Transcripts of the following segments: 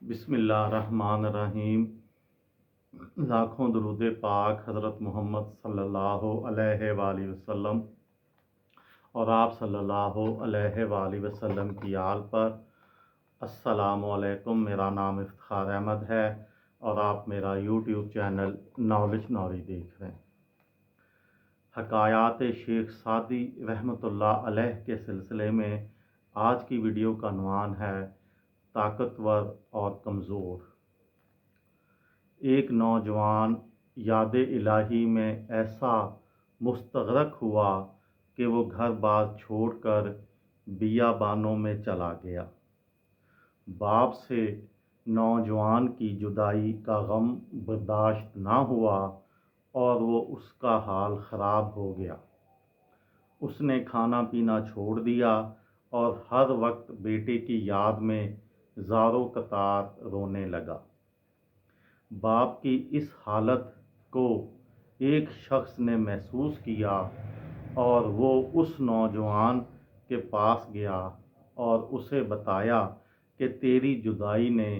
بسم اللہ الرحمن الرحیم۔ لاکھوں درود پاک حضرت محمد صلی اللہ علیہ وآلہ وسلم اور آپ صلی اللہ علیہ وآلہ وسلم کی آل پر۔ السلام علیکم، میرا نام افتخار احمد ہے اور آپ میرا یوٹیوب چینل نالج نوری دیکھ رہے ہیں۔ حکایات شیخ سعدی رحمۃ اللہ علیہ کے سلسلے میں آج کی ویڈیو کا عنوان ہے طاقتور اور کمزور۔ ایک نوجوان یاد الہی میں ایسا مستغرق ہوا کہ وہ گھر بار چھوڑ کر بیابانوں میں چلا گیا۔ باپ سے نوجوان کی جدائی کا غم برداشت نہ ہوا اور وہ اس کا حال خراب ہو گیا۔ اس نے کھانا پینا چھوڑ دیا اور ہر وقت بیٹے کی یاد میں زاروں قطار رونے لگا۔ باپ کی اس حالت کو ایک شخص نے محسوس کیا اور وہ اس نوجوان کے پاس گیا اور اسے بتایا کہ تیری جدائی نے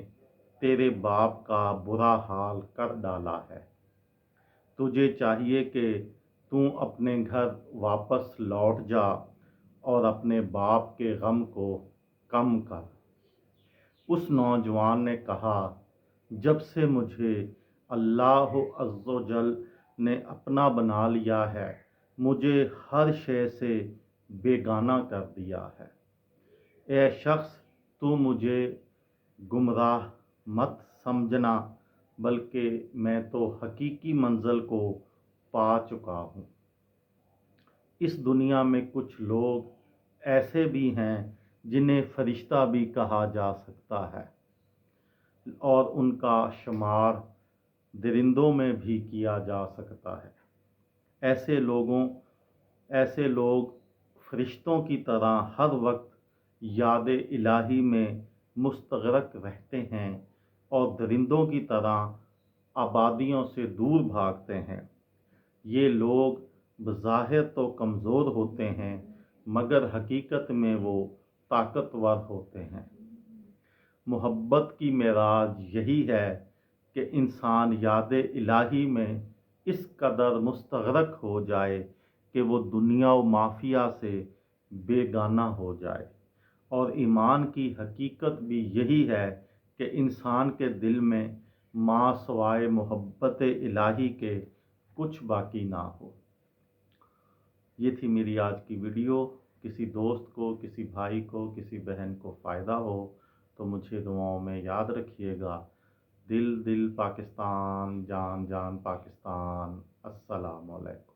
تیرے باپ کا برا حال کر ڈالا ہے، تجھے چاہیے کہ تو اپنے گھر واپس لوٹ جا اور اپنے باپ کے غم کو کم کر۔ اس نوجوان نے کہا، جب سے مجھے اللہ عز و جل نے اپنا بنا لیا ہے، مجھے ہر شے سے بیگانہ کر دیا ہے۔ اے شخص، تو مجھے گمراہ مت سمجھنا، بلکہ میں تو حقیقی منزل کو پا چکا ہوں۔ اس دنیا میں کچھ لوگ ایسے بھی ہیں جنہیں فرشتہ بھی کہا جا سکتا ہے اور ان کا شمار درندوں میں بھی کیا جا سکتا ہے۔ ایسے لوگ فرشتوں کی طرح ہر وقت یاد الہی میں مستغرق رہتے ہیں اور درندوں کی طرح آبادیوں سے دور بھاگتے ہیں۔ یہ لوگ بظاہر تو کمزور ہوتے ہیں مگر حقیقت میں وہ طاقتور ہوتے ہیں۔ محبت کی معراج یہی ہے کہ انسان یاد الہی میں اس قدر مستغرق ہو جائے کہ وہ دنیا و مافیا سے بیگانہ ہو جائے۔ اور ایمان کی حقیقت بھی یہی ہے کہ انسان کے دل میں ما سوائے محبت الہی کے کچھ باقی نہ ہو۔ یہ تھی میری آج کی ویڈیو۔ کسی دوست کو، کسی بھائی کو، کسی بہن کو فائدہ ہو تو مجھے دعاؤں میں یاد رکھیے گا۔ دل دل پاکستان، جان جان پاکستان۔ السلام علیکم۔